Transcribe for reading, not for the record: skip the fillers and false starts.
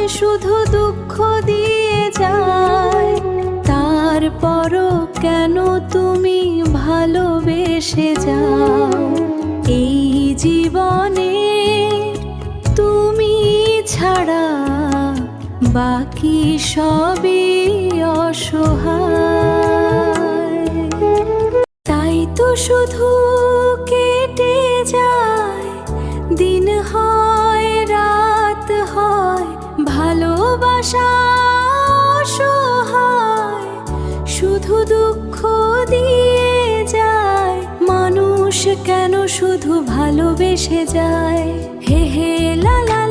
শুধু দুঃখ দিয়ে যায়, তারপরও কেন তুমি ভালোবেসে যাও? এই জীবনে তুমি ছাড়া বাকি সবই অসহায়। তাই তো শুধু কেটে যায় দিন, হয় রাত হয়, ভালোবাসা অসহায় শুধু দুঃখ দিয়ে যায়। মানুষ কেন শুধু ভালোবেসে যায়? হে হে লা লা